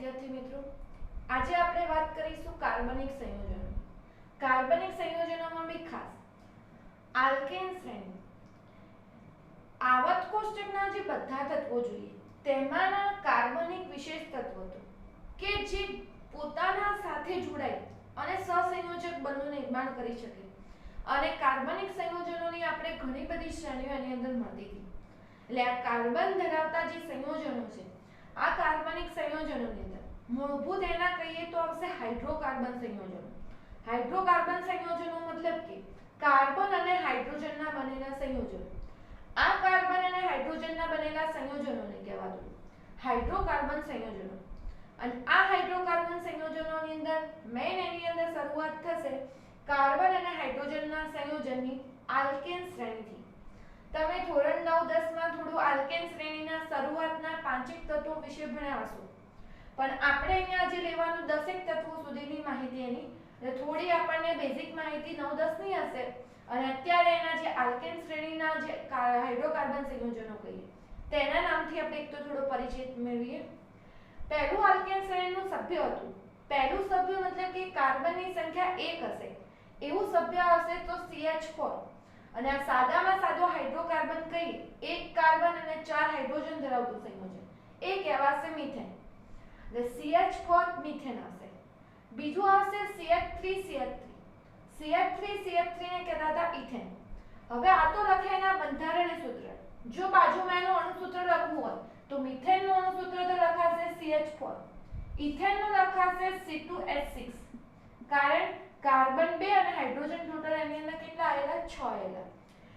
વિદ્યાર્થી મિત્રો, આજે આપણે વાત કરીશું કાર્બનિક સંયોજનો. કાર્બનિક સંયોજનોમાં બી ખાસ આલ્કેન શ્રેણી. આવર્ત કોષ્ટકના જે બધા તત્વો જોઈએ તેમાંના કાર્બનિક વિશેષ તત્વો કે જે પોતાના સાથે જોડાઈ અને સહસંયોજક બંધનું નિર્માણ કરી શકે. અને કાર્બનિક સંયોજનોની આપણે ઘણી બધી શ્રેણીઓ એની અંદર મળતી હતી. એટલે આ કાર્બન ધરાવતા જે સંયોજનો છે, આ કાર્બનિક સંયોજનોની અંદર મૂળભૂત એના કહીએ તો આવશે હાઇડ્રોકાર્બન સંયોજનો. હાઇડ્રોકાર્બન સંયોજનો મતલબ કે કાર્બન અને હાઇડ્રોજનના બનેલા સંયોજનો. આ કાર્બન અને હાઇડ્રોજનના બનેલા સંયોજનોને કહેવાતું હાઇડ્રોકાર્બન સંયોજનો. અને આ હાઇડ્રોકાર્બન સંયોજનોની અંદર મેઇન એની અંદર શરૂઆત થશે કાર્બન અને હાઇડ્રોજનના સંયોજનની આલ્કેન શ્રેણીથી. તમે ધોરણ 9-10 માં થોડું આલ્કેન શ્રેણીના શરૂઆતના પાંચેક તત્વો વિશે ભણ્યા હશો, પણ આપણે અહીંયા આજે લેવાનું 10 તત્વો સુધીની માહિતી એની થોડી આપણને બેઝિક માહિતી 9-10 ની હશે. અને અત્યારે એના જે આલ્કેન શ્રેણીના જે હાઇડ્રોકાર્બન સંયોજનો કહીએ તેના નામથી આપણે એક તો થોડો પરિચય મેળવીએ. પહેલું આલ્કેન શ્રેણીનું સભ્ય હતું. પહેલું સભ્ય મતલબ કે કાર્બનની સંખ્યા 1 હશે એવું સભ્ય હશે તો CH4. અને આ સાદામાં સાદો હાઇડ્રોકાર્બન કહીએ, એક કાર્બન અને 4 હાઇડ્રોજન ધરાવતું સંયોજન, એ કહેવાશે મીથેન. એટલે CH4 મીથેન હશે. બીજું આવશે CH3CH3. CH3CH3 ને કહેતા ઇથેન. હવે આ તો લખે એના બંધારણીય સૂત્ર. જો બાજુમાં એનું અણુસૂત્ર લખવું હોય તો મીથેનનું અણુસૂત્ર તો લખાશે CH4, ઇથેનનું લખાશે C2H6. કારણ કાર્બન 2 અને હાઇડ્રોજન ટોટલ એની અંદર કેટલા આવેલા? 6 આવેલા.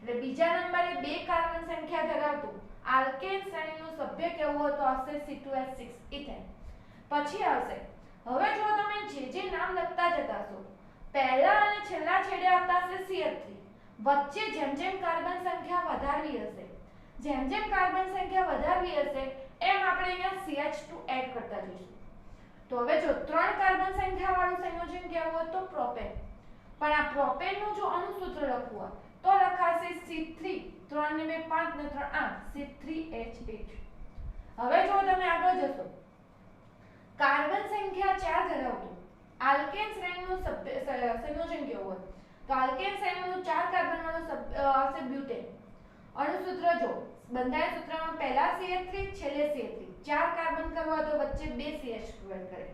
એટલે બીજા નંબરે 2 કાર્બન સંખ્યા ધરાવતું આલ્કેન શ્રેણીનું સભ્ય કેવું હોય તો આવશે C2H6 ઇથેન. પછી આવશે, હવે જો તમે જે નામ લખતા જતા છો, પહેલા અને છેલ્લા છેડે આવતા હશે CH3. વચ્ચે જેમ જેમ કાર્બન સંખ્યા વધારવી હશે, જેમ જેમ કાર્બન સંખ્યા વધારવી હશે એમ આપણે અહીંયા CH2 એડ કરતા જઈશું. તો હવે જો 3 કાર્બન સંખ્યા વાળું સંયોજન કેવું હોય તો પ્રોપેન. પણ આ પ્રોપેનનું જો અણુસૂત્ર લખવું હોય તો લખાશે C3, 3 ને 2 5 ને 3 8, C3H8. હવે જો તમે આગળ જશો, કાર્બન સંખ્યા 4 ધરાવતું આલ્કેન શ્રેણીનું સંયોજન કેવું હોય તો આલ્કેન શ્રેણીનું 4 કાર્બન વાળું આવશે બ્યુટેન. અણુસૂત્ર જો બંધારણ સૂત્રમાં પહેલા CH3 છેલ્લે CH3, 4 કાર્બન કરવા તો વચ્ચે 2 CH2 એડ કરે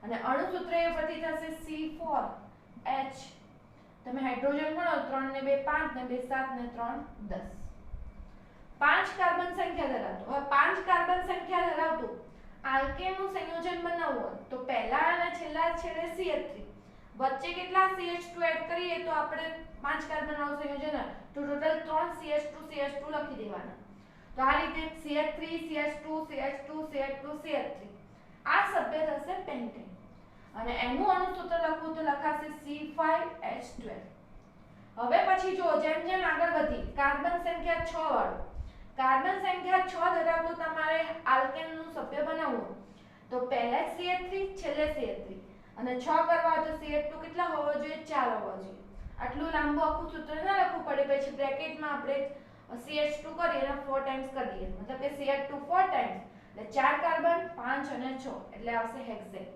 અને અણુસૂત્ર એ પરથી થશે C4H. તમે હાઇડ્રોજન ગણો 3 ને 2 5 ને 2 7 ને 3 10. 5 કાર્બન સંખ્યા ધરાવતું, હવે 5 કાર્બન સંખ્યા ધરાવતું આલ્કેનનું સંયોજન બનાવવું હોય તો પહેલા અને છેલ્લા છેડે CH3, વચ્ચે કેટલા CH2 એડ કરીએ તો આપણે 5 કાર્બન વાળું સંયોજન તો ટોટલ 3 CH2 લખી દેવાના. તો આ રીતે CH3 CH2 CH2 CH2 CH3 આ સભ્ય થશે પેન્ટેન. અને એનું અણુસૂત્ર લખવું તો લખાશે C5H12. હવે પછી જો જેમ જેમ આગળ વધી કાર્બન સંખ્યા 6 વાળું, કાર્બન સંખ્યા 6 ધરાવતું તમારે આલ્કેનનું સભ્ય બનાવવું તો પહેલા CH3 છેલ્લે CH3 અને 6 કરવા તો CH2 કેટલા હોવો જોઈએ? 4 હોવો જોઈએ. આટલું લાંબુ આખું સૂત્ર ના લખવું પડે. પછી બ્રેકેટમાં આપણે CH2 કરી અને 4 ટાઈમ્સ કરી દઈએ, મતલબ કે CH2 4 ટાઈમ્સ એટલે 4 કાર્બન 5 અને 6 એટલે આવશે હેક્સેન.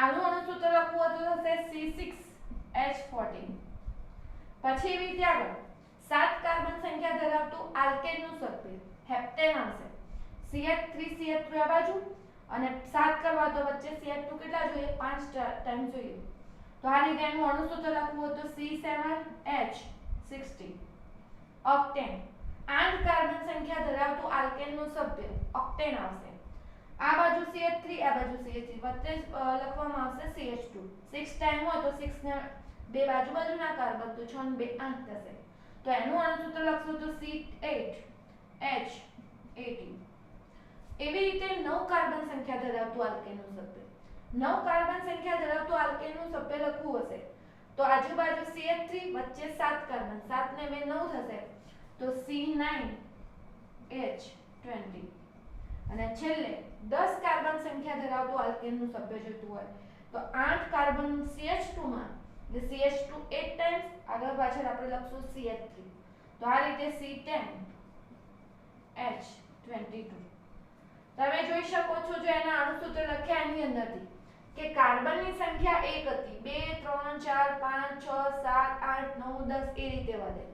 આનું અણુસૂત્ર લખવું હોય તો થશે C6H14. પછી એવી રીતે આગળ 7 કાર્બન સંખ્યા ધરાવતું આલ્કેનનું સભ્ય હેપ્ટેન આવશે. CH3CH3 આ બાજુ અને 7 કરવા તો વચ્ચે CH2 કેટલા જોઈએ? 5 ટાઈમ જોઈએ. તો આ રીતે એનું અણુસૂત્ર લખવું હોય તો C7H16. ઓક્ટેન 8 કાર્બન સંખ્યા ધરાવતું આલ્કેનનું સભ્ય ઓક્ટેન આવશે. આ બાજુ CH3 આ બાજુ CH3 વચ્ચે લખવામાં આવશે CH2. 6 ટાઈમ હોય તો 6 ને બે બાજુના કાર્બન તો 6 ને 2 8 થશે. તો એનું અણુસૂત્ર લખશું તો C8H18. એવી રીતે 9 કાર્બન સંખ્યા ધરાવતું આલ્કેનનું સભ્ય, 9 કાર્બન સંખ્યા ધરાવતું આલ્કેનનું સભ્ય લખવું હશે તો આજુબાજુ CH3 વચ્ચે 7 કાર્બન, 7 ને 2 9 થશે તો C9H20. અને છેલ્લે 10 કાર્બન સંખ્યા ધરાવતું આલ્કેનનું સભ્ય જોઈતું હોય તો 8 કાર્બન CH2 માં એટલે CH2 8 ટાઈમ્સ આગળ પાછળ આપણે લખશું CH3. તો આ રીતે C10H22. તમે જોઈ શકો છો જો એના અણુસૂત્ર લખ્યા એની અંદરથી કે કાર્બનની સંખ્યા 1 હતી 2 3 4 5 6 7 8 9 10 એ રીતે વધે.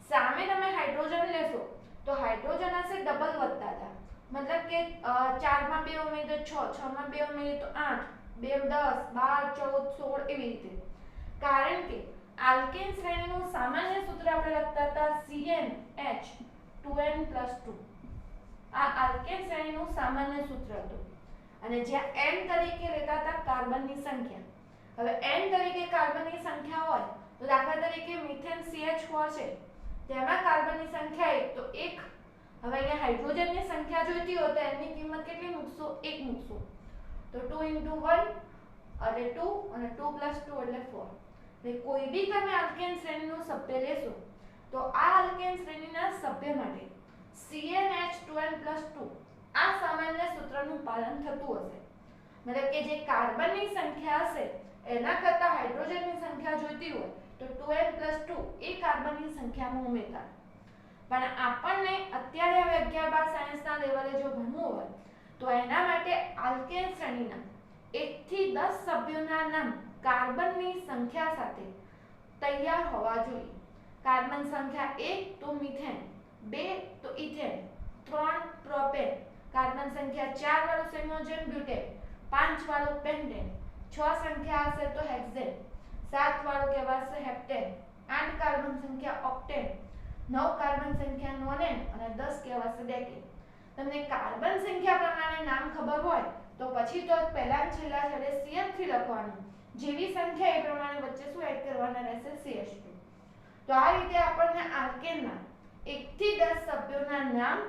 સામે તમે હાઇડ્રોજન લેશો તો હાઇડ્રોજન હશે ડબલ વધતા હતા, મતલબ કે 4 માં 2 ઉમેરીએ તો 6, 6 માં 2 ઉમેરીએ તો 8, 2 10 12 14 16 એવી રીતે. કારણ કે આલ્કેન શ્રેણીનું સામાન્ય સૂત્ર આપણે લખતા હતા CnH2n+2. આ આલ્કેન શ્રેણીનું સામાન્ય સૂત્ર હતું અને જ્યાં n તરીકે લેતા હતા કાર્બનની સંખ્યા. હવે n તરીકે કાર્બનની સંખ્યા હોય તો દાખલા તરીકે મિથેન CH4 છે તેમાં કાર્બનની સંખ્યા 1 તો 1. હવે અહીંયા હાઇડ્રોજનની સંખ્યા જોઈતી હોય તો એની કિંમત કેટલી મૂકશો? 1 મૂકશો તો 2 * 1 એટલે 2 અને 2 + 2 એટલે 4. એટલે કોઈ બી તમે આલ્કેન શ્રેણીનું સભ્ય લેશો તો આ આલ્કેન શ્રેણીના સભ્ય માટે CnH2n+2 આ સામાન્ય સૂત્રનું પાલન થતું હશે. મતલબ કે જે કાર્બનની સંખ્યા હશે એના કરતા હાઇડ્રોજનની સંખ્યા જોઈતી હોય તો 2n+2 એ કાર્બનની સંખ્યામાં ઉમેરતા. પણ આપણને અત્યારે હવે 11 12 સાયન્સના લેવલે જો ભણવું હોય તો એના માટે આલ્કેન શ્રેણીના 1 થી 10 સભ્યોના નામ કાર્બનની સંખ્યા સાથે તૈયાર હોવા જોઈએ. કાર્બન સંખ્યા 1 તો મિથેન, 2 તો ઇથેન, 3 પ્રોપેન, કાર્બન સંખ્યા 4 વાળું સંયોજન બ્યુટેન, 5 વાળું પેન્ટેન, 6 સંખ્યા હશે તો હેક્સેન, 7 વાળું કહેવાશે હેપ્ટેન, 8 કાર્બન સંખ્યા ઓક્ટેન, 9 કાર્બન સંખ્યા નોનેન અને 10 કહેવાશે ડેકેન. તમને કાર્બન સંખ્યા પ્રમાણે નામ ખબર હોય તો પછી તો પહેલા છેલ્લા છેડે CH3 લખવાનું, જેવી સંખ્યા એ પ્રમાણે વચ્ચે શું એડ કરવાના રહેશે? CH2. તો આ રીતે આપણને આલ્કેનના 1 થી 10 સભ્યોના નામ,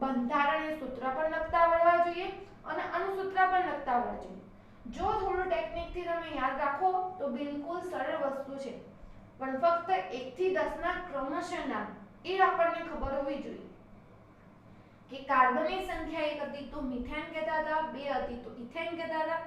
બંધારણીય સૂત્ર પણ લખતા આવડવા જોઈએ અને અણુસૂત્ર પણ લખતા આવડવા જોઈએ. જો થોડું ટેકનિકથી તમે યાદ રાખો તો બિલકુલ સરળ વસ્તુ છે, પણ ફક્ત 1 થી 10 ના ક્રમશઃ નામ એ આપણને ખબર હોવી જોઈએ. કે કાર્બનની સંખ્યા 1 હતી તો મિથેન કહેતા હતા, 2 હતી તો ઇથેન કહેતા હતા.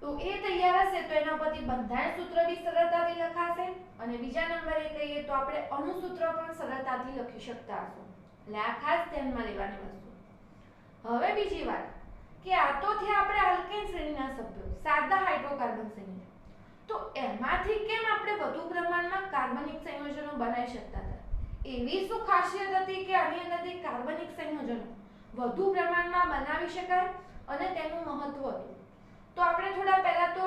તો એ તૈયાર હશે તો એના પરથી બંધારણ સૂત્ર બી સરળતાથી લખાશે અને બીજા નંબરે કહીએ તો આપણે અણુસૂત્ર પણ સરળતાથી લખી શકતા હશું. એટલે આ ખાસ ધ્યાનમાં લેવાની વસ્તુ. હવે બીજી વાત કે આ તો થયા આપણે આલ્કેન શ્રેણીના સભ્યો, સાદા હાઇડ્રોકાર્બન સંયોજન. તો એમાંથી કેમ આપણે વધુ પ્રમાણમાં કાર્બનિક સંયોજનો બનાવી શકતા હતા? એવી શું ખાસિયત હતી કે આની અંદરથી કાર્બનિક સંયોજનો વધુ પ્રમાણમાં બનાવી શકાય અને તેનું મહત્વ હતું? તો આપણે થોડા પહેલા તો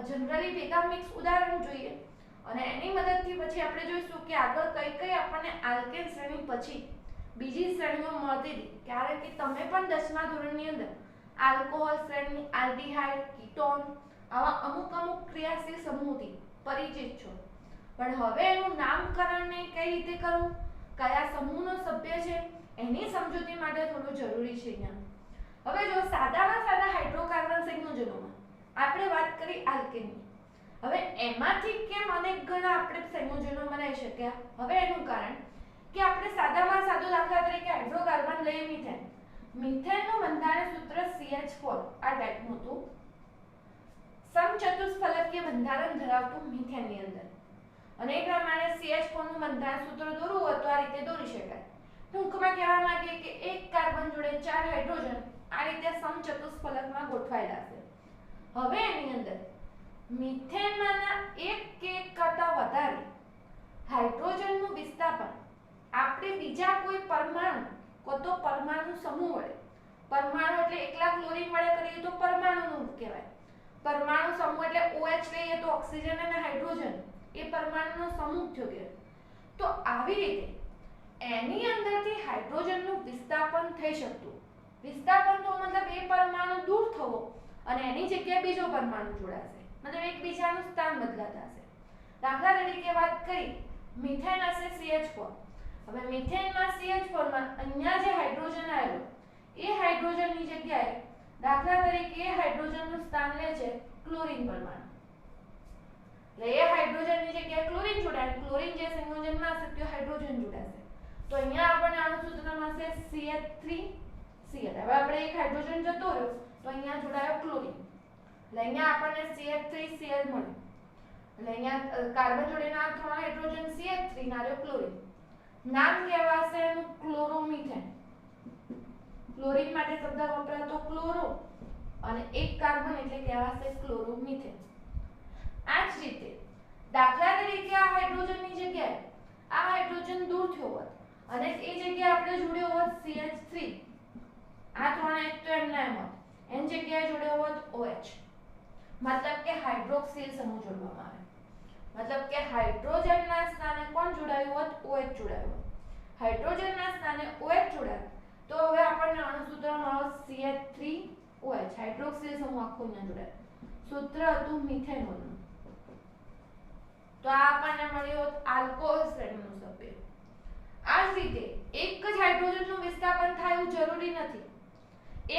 જનરલી ભેગા મિક્સ ઉદાહરણ જોઈએ અને એની મદદથી પછી આપણે જોઈશું કે આગળ કઈ કઈ આપણને આલ્કેન શ્રેણી પછી બીજી શ્રેણીઓ મળતી હતી. કારણ કે તમે પણ 10મા ધોરણની અંદર આલ્કોહોલ શ્રેણી, આલ્ડીહાઇડ, કીટોન આવા અમુક ક્રિયાશીલ સમૂહથી પરિચિત છો. પણ હવે એનું નામકરણ કઈ રીતે કરવું, કયા સમૂહનો સભ્ય છે એની સમજૂતી માટે થોડું જરૂરી છે અહીંયા. હવે જો સાદામાં સાદા હાઇડ્રોકાર્બન સંયોજનોમાં આપણે વાત કરી આલ્કેનની. હવે એમાંથી કેમ અનેક ગણા આપણે સંયોજનો બનાવી શક્યા? હવે એનું કારણ કે આપણે સાદામાં સાદો દાખલા તરીકે હાઇડ્રોકાર્બન લઈએ મિથેન. મિથેનનું બંધારણ સૂત્ર CH4 આ ટાઈપનું હતું. સમચતુષ્ફલકીય બંધારણ ધરાવતું મિથેનની અંદર અને એ પ્રમાણે CH4 નું બંધારણ સૂત્ર દોરવું હોય તો આ રીતે દોરી શકાય. ટૂંકમાં કહેવા માંગીએ કે એક કાર્બન જોડે 4 હાઇડ્રોજન આ રીતે સમચતુષ્ફલકમાં ગોઠવાયેલા છે. હવે એની અંદર મિથેનમાંના એક કે કરતા વધારે હાઇડ્રોજનનું વિસ્થાપન આપણે બીજા કોઈ પરમાણુ તો પરમાણુ સમૂહ વડે, પરમાણુ એટલે એકલા ક્લોરીન વડે કરીએ તો પરમાણુનું કહેવાય. પરમાણુ સમૂહ એટલે OH લઈએ તો ઓક્સિજન અને હાઇડ્રોજન એ પરમાણુનો સમૂહ થયો કે. તો આવી રીતે એની અંદરથી હાઇડ્રોજનનું વિસ્થાપન થઈ શકતું. વિસ્થાપન તો મતલબ એ પરમાણુ દૂર થવો અને એની જગ્યાએ બીજો પરમાણુ જોડાશે, મતલબ એકબીજાનું સ્થાન બદલાતા હશે. દાખલા તરીકે વાત કરી મિથેન હશે CH4. હવે મિથેનમાં CH4 માં અહીંયા જે હાઇડ્રોજન આવેલો એ હાઇડ્રોજનની જગ્યાએ દાખલા તરીકે એ હાઇડ્રોજનનું સ્થાન લે છે ક્લોરીન પરમાણુ. એટલે એ હાઇડ્રોજનની જગ્યાએ ક્લોરીન જોડાય, ક્લોરીન જે સંયોજનમાં હશે તે હાઇડ્રોજન જોડાશે. તો અહીંયા આપણને અણુસૂત્ર મળશે CH3Cl. હવે આપણે એક હાઇડ્રોજન જતો રહ્યો તો અહીંયા જોડાયો ક્લોરીન. એટલે અહીંયા આપણને CH3Cl મળ્યું. એટલે અહીંયા કાર્બન જોડેના 3 હાઇડ્રોજન CH3 ના રહ્યો ક્લોરીન. નામ કહેવાશે એનું ક્લોરોમિથેન. ક્લોરીન માટે શબ્દ વપરાતો ક્લોરો અને એક કાર્બન એટલે કહેવાશે ક્લોરોમિથેન. આ જ રીતે દાખલા તરીકે આ હાઇડ્રોજનની જગ્યાએ આ હાઇડ્રોજન દૂર થયો હોત અને એ જગ્યાએ આપણે જોડ્યો હોત CH3, આ ત્રણ H તો એમના એમ હોત, એની જગ્યાએ જોડ્યો હોત OH, મતલબ કે હાઇડ્રોક્સિલ સમૂહ જોડવામાં આવે. મતલબ કે હાઇડ્રોજનના સ્થાને કોણ જોડાયું હોત? OH જોડાયું હોત. હાઇડ્રોજનના સ્થાને OH જોડાય તો હવે આપણને અણુસૂત્ર મળ્યો CH3OH, હાઇડ્રોક્સિલ સમૂહ આખો અહીંયા જોડાય. સૂત્ર હતું મિથેનોલનું. તો આ આપણને મળ્યો આલ્કોહોલ શ્રેણીનું સભ્ય. આ જ રીતે એક જ હાઇડ્રોજનનું વિસ્થાપન થાય એવું જરૂરી નથી.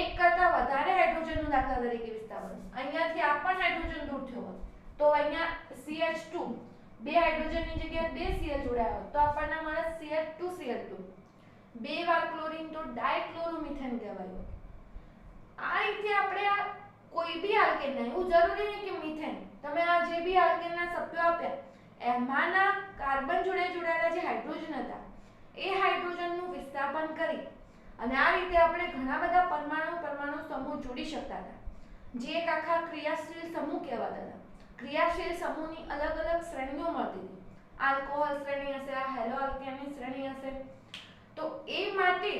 એક કરતા વધારે હાઇડ્રોજનનું દાખલા તરીકે વિસ્થાપન, અહીંયાથી આ પણ હાઇડ્રોજન દૂર થયો હોત તો અહીંયા CH2 બે હાઇડ્રોજનની જગ્યાએ બે Cl જોડાયા હોત તો આપણને મળે CH2Cl2. બે વાર ક્લોરીન તો ડાયક્લોરોમિથેન કહેવાય. આ રીતે આપણે આ કોઈ બી આલ્કેન, એવું જરૂરી નહીં કે મિથેન, તમે આ જે બી આલ્કેનના સભ્યો આપ્યા એમાંના કાર્બન જોડે જોડાયેલા જે હાઇડ્રોજન હતા એ હાઇડ્રોજનનું વિસ્થાપન કરી અને આ રીતે આપણે ઘણા બધા પરમાણુ સમૂહ જોડી શકતા હતા, જે એક આખા ક્રિયાશીલ સમૂહ કહેવાતા હતા. ક્રિયાશીલ સમૂહની અલગ અલગ શ્રેણીઓ મળતી હતી. આલ્કોહોલ શ્રેણી હશે, આ હેલો આલ્કેનની શ્રેણી હશે. તો એ માટે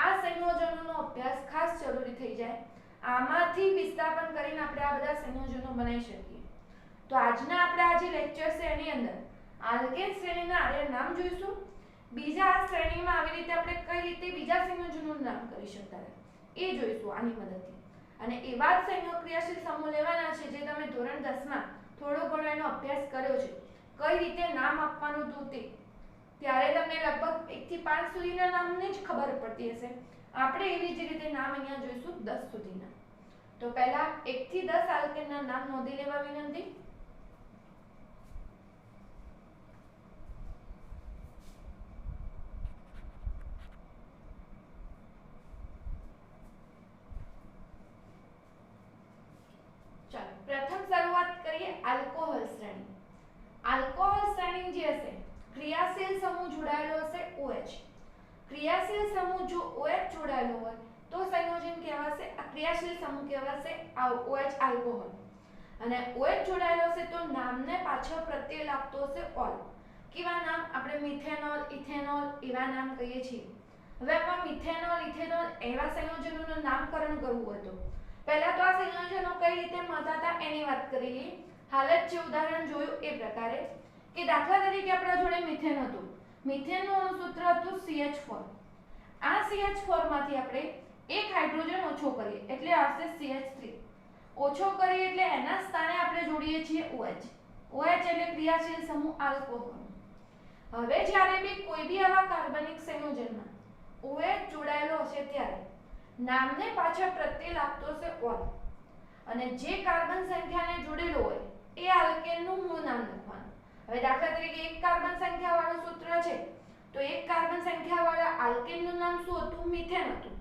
આ સંયોજનોનો અભ્યાસ ખાસ જરૂરી થઈ જાય. આમાંથી વિસ્થાપન કરીને આપણે આ બધા સંયોજનો બનાવી શકીએ. તો આજના આપણે આ જે લેક્ચર છે એની અંદર આલ્કેન શ્રેણીના આર્ય નામ જોઈશું. બીજા આ શ્રેણીમાં આવી રીતે આપણે કઈ રીતે બીજા સંયોજનોનું નામ કરી શકતા એ જોઈશું આની મદદથી. અને એવા જ સંયોગક્રિયાશીલ સમૂહ લેવાના છે જે તમે ધોરણ 10 માં થોડો ઘણો એનો અભ્યાસ કર્યો છે, કઈ રીતે નામ આપવાનું હતું તે. ત્યારે તમને લગભગ 1 થી 5 સુધીના નામની જ ખબર પડતી હશે. આપણે એવી જ રીતે નામ અહીંયા જોઈશું 10 સુધીના. તો પહેલા 1 થી 10 આલ્કેનના નામ નોંધી લેવા વિનંતી. ચાલો પ્રથમ શરૂઆત કરીએ આલ્કોહોલ શ્રેણી. આલ્કોહોલ શ્રેણી જે હશે ક્રિયાશીલ સમૂહ જોડાયેલો હશે OH. ક્રિયાશીલ સમૂહ જો OH જોડાયેલો હોય તો સંયોજન કહેવાશે, આ ક્રિયાશીલ સમૂહ કહેવાશે OH આલ્કોહોલ. અને OH જોડાયેલો હશે તો નામને પાછળ પ્રત્યય લાગતો હશે ઓલ. કેવા નામ? આપણે મિથેનોલ, ઇથેનોલ એવા નામ કહીએ છીએ. હવે આમાં મિથેનોલ, ઇથેનોલ એવા સંયોજનોનું નામકરણ કરવું હતું. પહેલા તો આ સંયોજનો કઈ રીતે મળતા હતા એની વાત કરી લઈએ. હાલ જ જે ઉદાહરણ જોયું એ પ્રકારે કે દાખલા તરીકે આપણા જોડે મિથેન હતું. મિથેનનું અણુસૂત્ર હતું CH4. આ CH4 માંથી આપણે એક હાઇડ્રોજન ઓછો કરીએ એટલે આવશે CH3. ઓછો કરીએ એટલે એના સ્થાને આપણે જોડીએ છીએ OH. OH એટલે ક્રિયાશીલ સમૂહ આલ્કોહોલ. હવે જ્યારે બી કોઈ બી આવા કાર્બનિક સંયોજનમાં OH જોડાયેલો હશે ત્યારે નામને પાછળ પ્રત્યય લાગતો હશે ઓલ. અને જે કાર્બન સંખ્યાને જોડેલો હોય એ આલ્કેનનું મૂળ નામ લખવાનું. હવે દાખલા તરીકે એક કાર્બન સંખ્યા વાળું સૂત્ર છે તો એક કાર્બન સંખ્યા વાળા આલ્કેનનું નામ શું હતું? મિથેન હતું.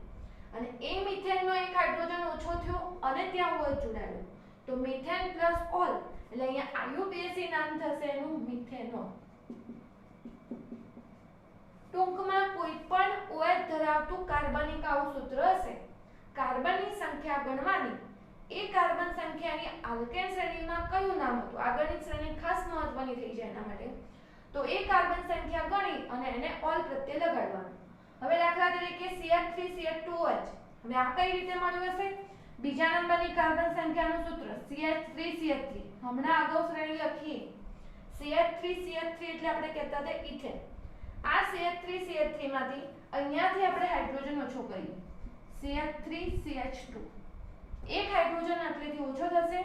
અને એ મિથેનનો એક હાઇડ્રોજન ઓછો થયો અને ત્યાં OH જોડાયેલો તો મિથેન પ્લસ ઓલ એટલે અહીંયા IUPAC નામ થશે એનું મિથેનોલ. ટૂંકમાં કોઈ પણ OH ધરાવતું કાર્બનિક આવું સૂત્ર હશે, કાર્બનની સંખ્યા ગણવાની, એ કાર્બન સંખ્યાની આલ્કેન શ્રેણીમાં કયું નામ હતું, આગળની શ્રેણી ખાસ મહત્વની થઈ જાય એના માટે. તો એ કાર્બન સંખ્યા ગણી અને એને ઓલ પ્રત્યે લગાડવાનું. હવે દાખલા તરીકે CH3CH2OH. હવે આ કઈ રીતે મળ્યું હશે? બીજા નંબરની કાર્બન સંખ્યાનું સૂત્ર CH3CH3. હમણાં અગાઉ શ્રેણી લખી CH3CH3 એટલે આપણે કહેતા હતા ઇથેન. આ CH3CH3 માંથી અહીંયાથી આપણે હાઇડ્રોજન ઓછો કરીએ CH3CH2. એક હાઇડ્રોજન આટલેથી ઓછો થશે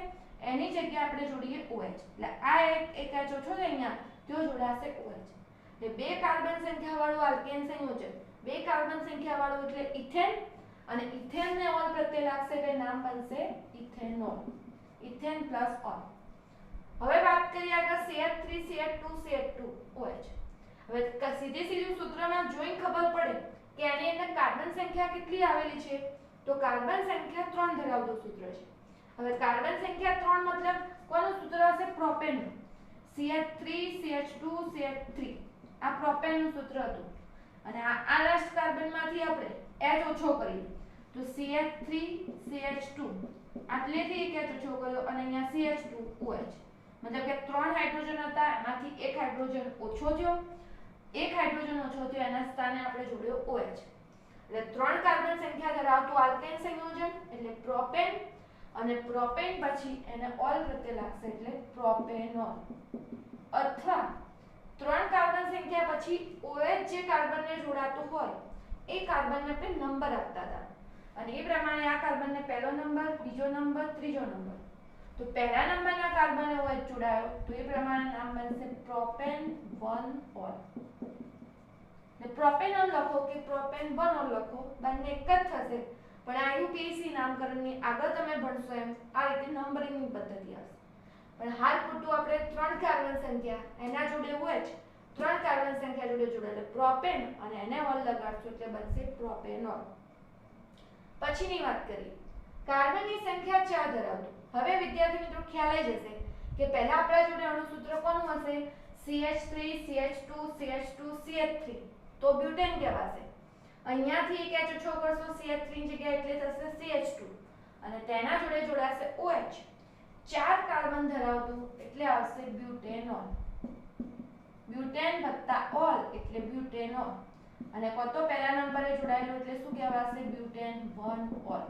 એની જગ્યાએ આપણે જોડીએ OH. એટલે આ એક H ઓછો છે અહીંયા તો જોડાશે OH. એટલે બે કાર્બન સંખ્યા વાળું આલ્કેન સંયોજન, બે કાર્બન સંખ્યા વાળું એટલે ઇથેન અને ઇથેનને ઓલ પ્રત્યે લાગશે એટલે નામ બનશે ઇથેનોલ. Ethane plus all. હવે વાત કરીએ આગળ CH3CH2CH2OH. હવે સીધું સૂત્રમાં જોઈને ખબર પડે કે આની અંદર કાર્બન સંખ્યા કેટલી આવેલી છે તો કાર્બન સંખ્યા 3 ધરાવતું સૂત્ર છે. હવે કાર્બન સંખ્યા 3 મતલબ કોનું સૂત્ર હશે? પ્રોપેનનું. CH3CH2CH3 આ પ્રોપેનનું સૂત્ર હતું. અને આ લાસ્ટ કાર્બનમાંથી આપણે H ઓછો કરીએ તો CH3CH2 આટલેથી એક ચોખ્ખો કર્યો અને અહીંયા CH2OH મતલબ કે 3 હાઇડ્રોજન હતા એમાંથી એક હાઇડ્રોજન ઓછો થયો, એક હાઇડ્રોજન ઓછો થયો એના સ્થાને આપણે જોડ્યો OH એટલે 3 કાર્બન સંખ્યા ધરાવતું આલ્કેન સંયોજન એટલે પ્રોપેન અને પ્રોપેન પછી એને ઓલ પ્રત્યે લાગશે એટલે પ્રોપેનોલ અથવા 3 કાર્બન સંખ્યા પછી OH જે કાર્બનને જોડાતું હોય એ કાર્બનને આપણે નંબર આપતા હતા અને એ પ્રમાણે આ કાર્બનને પહેલો નંબર, બીજો નંબર, ત્રીજો નંબર તો પહેલા નંબરના કાર્બન OH જોડાયો તો એ પ્રમાણે નામ બનશે પ્રોપેન 1 ઓલ ને પ્રોપેનોલ લખો કે પ્રોપેન 1 ઓલ લખો બંને એક જ થશે પણ આ UPSC નામકરણની આગળ તમે ભણશો એમ આ રીતે નંબરિંગની પદ્ધતિ આવશે પણ હાલ પૂરતું આપણે 3 કાર્બન સંખ્યા એના જોડે OH 3 કાર્બન સંખ્યા જોડે જોડાયેલ પ્રોપેન અને એને ઓલ લગાડશું એટલે બનશે પ્રોપેનોલ પછીની વાત કરીએ કાર્બનની સંખ્યા 4 ધરાવતું હવે વિદ્યાર્થી મિત્રો ખ્યાલ આવી જશે કે પહેલા આપણા જોડે અણુસૂત્ર કોનું હશે CH3 CH2 CH2 CH3 તો બ્યુટેન કહેવાશે અહીંયાથી એક H ઓછો કરશો CH3 ની જગ્યાએ એટલે થશે CH2 અને તેના જોડે જોડાશે OH 4 કાર્બન ધરાવતું એટલે આવશે બ્યુટેનોલ બ્યુટેન વત્તા ઓલ એટલે બ્યુટેનોલ અને કતો પહેલા નંબરે જોડાયેલું એટલે શું કહેવાશે બ્યુટેન 1 ઓલ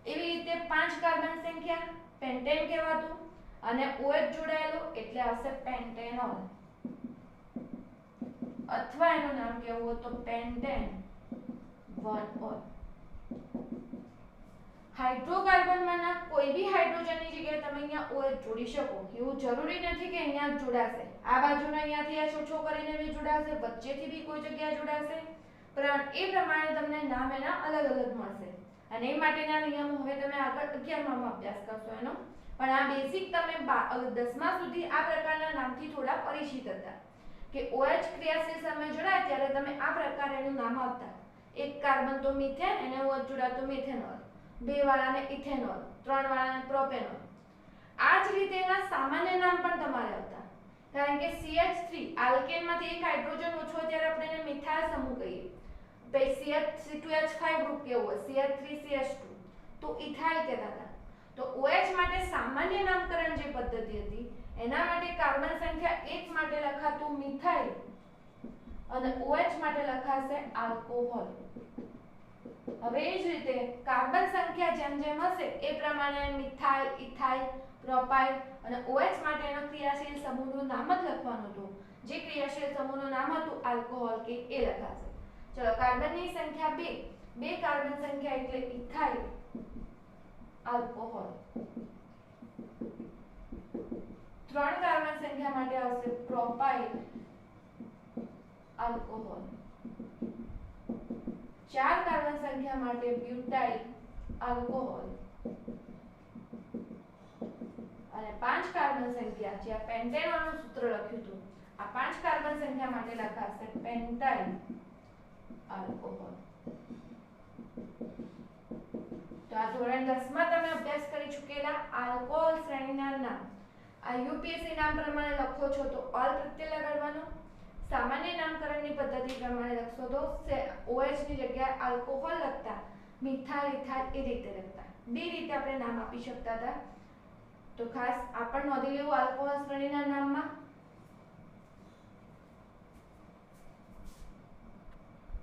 એવી રીતે 5 કાર્બન સંખ્યા પેન્ટેન કહેવાતું અને OH જોડાયેલો એટલે આવશે પેન્ટેનોલ અથવા એનું નામ કેવું હોય તો પેન્ટેન 1 ઓલ હાઇડ્રોકાર્બનમાંના કોઈ બી હાઇડ્રોજનની જગ્યાએ તમે અહીંયા OH જોડી શકો એવું જરૂરી નથી કે અહીંયા જ જોડાશે આ બાજુના અહીંયાથી H ઓછો કરીને બી જોડાશે વચ્ચેથી બી કોઈ જગ્યાએ જોડાશે પણ એ પ્રમાણે તમને નામ એના અલગ અલગ મળશે અને એ માટેના નિયમો હવે તમે આગળ 11માં અભ્યાસ કરશો એનો પણ આ બેસિક તમે 10મા સુધી આ પ્રકારના નામથી થોડા પરિચિત હતા કે OH ક્રિયાશીલ સમય જોડાય ત્યારે તમે આ પ્રકારે એનું નામ આપતા એક કાર્બન તો મિથેન એને OH જોડાતો મિથેનોલ 2 વાળાને ઇથેનોલ 3 વાળાને પ્રોપેનોલ આ જ રીતે એના સામાન્ય નામ પણ તમારે આવતા કારણ કે CH3 આલ્કેનમાંથી એક હાઇડ્રોજન ઓછો ત્યારે આપણે એને મિથાઇલ સમૂહ કહીએ પછી CH2H5 ગ્રુપ કેવું હોય CH3CH2 તો ઇથાઇલ કહેતા હતા તો OH માટે સામાન્ય નામકરણ જે પદ્ધતિ હતી એના માટે કાર્બન સંખ્યા 1 માટે લખાતું મિથાઇલ અને OH માટે લખાશે આલ્કોહોલ હવે એ જ રીતે કાર્બન સંખ્યા જેમ જેમ હશે એ પ્રમાણે મિથાઇલ ઇથાઇલ પ્રોપાઇલ અને OH માટેનો ક્રિયાશીલ સમૂહનું નામ જ લખવાનું હતું જે ક્રિયાશીલ સમૂહનું નામ હતું આલ્કોહોલ કે એ લખાશે ચલો કાર્બનની સંખ્યા 2 કાર્બન સંખ્યા એટલે ઇથાઇલ આલ્કોહોલ 3 કાર્બન સંખ્યા માટે આવશે પ્રોપાઇલ આલ્કોહોલ 4 કાર્બન સંખ્યા માટે બ્યુટાઇલ આલ્કોહોલ અને 5 કાર્બન સંખ્યા જે આ પેન્ટેનોલનું સૂત્ર લખ્યું હતું આ 5 કાર્બન સંખ્યા માટે લખાશે પેન્ટાઇલ આલ્કોહોલ તો આ ધોરણ 10 માં તમે અભ્યાસ કરી ચૂકેલા આલ્કોહોલ શ્રેણીના નામ આ UPSC નામ પ્રમાણે લખો છો તો ઓલ પ્રત્યય લગાડવાનો સામાન્ય નામકરણની પદ્ધતિ પ્રમાણે લખશો તો OH ની જગ્યાએ આલ્કોહોલ લખતા મિથાઇલ ઇથાઇલ એ રીતે લખતા બે રીતે આપણે નામ આપી શકતા હતા તો ખાસ આપણ નોંધી લેવું આલ્કોહોલ શ્રેણીના નામમાં